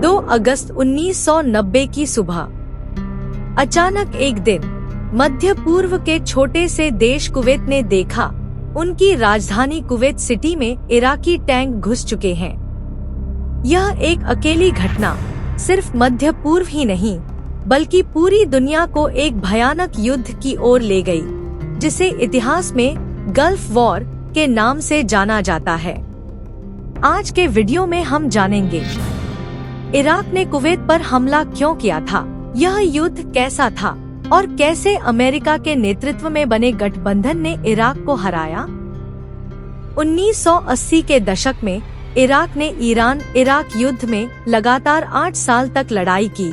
2 अगस्त 1990 की सुबह अचानक एक दिन मध्य पूर्व के छोटे से देश कुवैत ने देखा उनकी राजधानी कुवैत सिटी में इराकी टैंक घुस चुके हैं। यह एक अकेली घटना सिर्फ मध्य पूर्व ही नहीं बल्कि पूरी दुनिया को एक भयानक युद्ध की ओर ले गई, जिसे इतिहास में गल्फ वॉर के नाम से जाना जाता है। आज के वीडियो में हम जानेंगे इराक ने कुवैत पर हमला क्यों किया था, यह युद्ध कैसा था और कैसे अमेरिका के नेतृत्व में बने गठबंधन ने इराक को हराया। 1980 के दशक में इराक ने ईरान इराक युद्ध में लगातार 8 साल तक लड़ाई की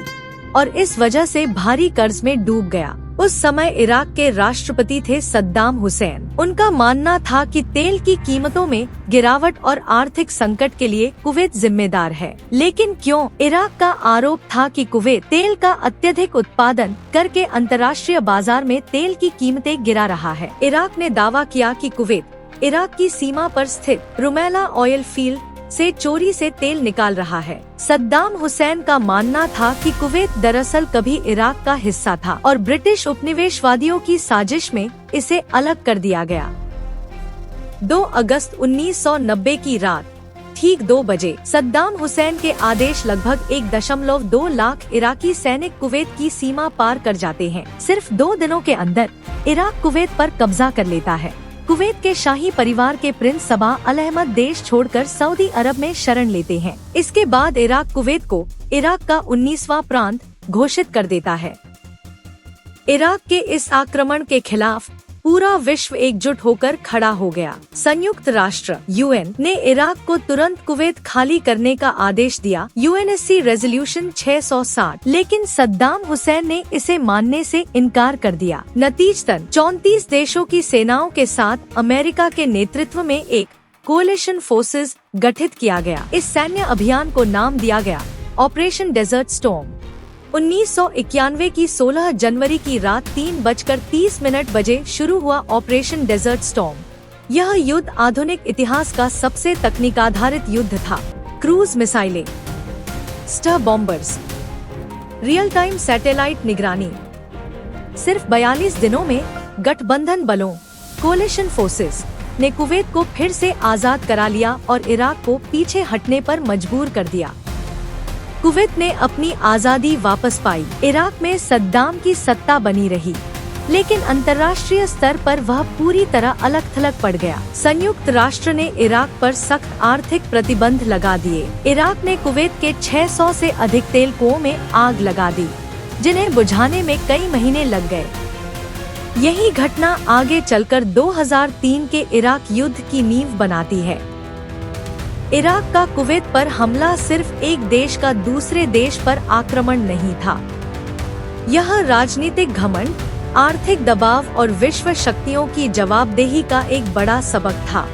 और इस वजह से भारी कर्ज में डूब गया। उस समय इराक के राष्ट्रपति थे सद्दाम हुसैन। उनका मानना था कि तेल की कीमतों में गिरावट और आर्थिक संकट के लिए कुवैत जिम्मेदार है। लेकिन क्यों? इराक का आरोप था कि कुवैत तेल का अत्यधिक उत्पादन करके अंतर्राष्ट्रीय बाजार में तेल की कीमतें गिरा रहा है। इराक ने दावा किया कि कुवैत इराक की सीमा पर स्थित रुमैला ऑयल फील्ड से चोरी से तेल निकाल रहा है। सद्दाम हुसैन का मानना था कि कुवैत दरअसल कभी इराक का हिस्सा था और ब्रिटिश उपनिवेशवादियों की साजिश में इसे अलग कर दिया गया। 2 अगस्त 1990 की रात ठीक 2 बजे सद्दाम हुसैन के आदेश लगभग 1.2 लाख इराकी सैनिक कुवैत की सीमा पार कर जाते हैं। सिर्फ 2 दिनों के अंदर इराक कुवैत पर कब्जा कर लेता है। कुवैत के शाही परिवार के प्रिंस सबाह अल अहमद देश छोड़कर सऊदी अरब में शरण लेते हैं। इसके बाद इराक कुवैत को इराक का 19वां प्रांत घोषित कर देता है। इराक के इस आक्रमण के खिलाफ पूरा विश्व एकजुट होकर खड़ा हो गया। संयुक्त राष्ट्र यूएन ने इराक को तुरंत कुवैत खाली करने का आदेश दिया, यूएनएससी रेजोल्यूशन 660, लेकिन सद्दाम हुसैन ने इसे मानने से इनकार कर दिया। नतीजतन 34 देशों की सेनाओं के साथ अमेरिका के नेतृत्व में एक कोalition फोर्सेस गठित किया गया। इस सैन्य अभियान को नाम दिया गया ऑपरेशन डेजर्ट स्टॉर्म। 1991 की 16 जनवरी की रात 3:30 बजे शुरू हुआ ऑपरेशन डेजर्ट स्टॉर्म। यह युद्ध आधुनिक इतिहास का सबसे तकनीकाधारित युद्ध था। क्रूज मिसाइलें, स्टर बॉम्बर्स, रियल टाइम सैटेलाइट निगरानी। सिर्फ 42 दिनों में गठबंधन बलों कोalition फोर्सेस ने कुवैत को फिर से आजाद करा लिया और इराक को पीछे हटने पर मजबूर कर दिया। कुवैत ने अपनी आजादी वापस पाई। इराक में सद्दाम की सत्ता बनी रही, लेकिन अंतर्राष्ट्रीय स्तर पर वह पूरी तरह अलग थलग पड़ गया। संयुक्त राष्ट्र ने इराक पर सख्त आर्थिक प्रतिबंध लगा दिए। इराक ने कुवैत के 600 से अधिक तेल कुओं में आग लगा दी, जिन्हें बुझाने में कई महीने लग गए। यही घटना आगे चलकर 2003 के इराक युद्ध की नींव बनाती है। इराक का कुवैत पर हमला सिर्फ एक देश का दूसरे देश पर आक्रमण नहीं था। यह राजनीतिक घमंड, आर्थिक दबाव और विश्व शक्तियों की जवाबदेही का एक बड़ा सबक था।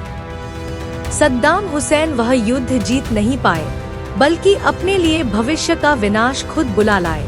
सद्दाम हुसैन वह युद्ध जीत नहीं पाए, बल्कि अपने लिए भविष्य का विनाश खुद बुला लाए।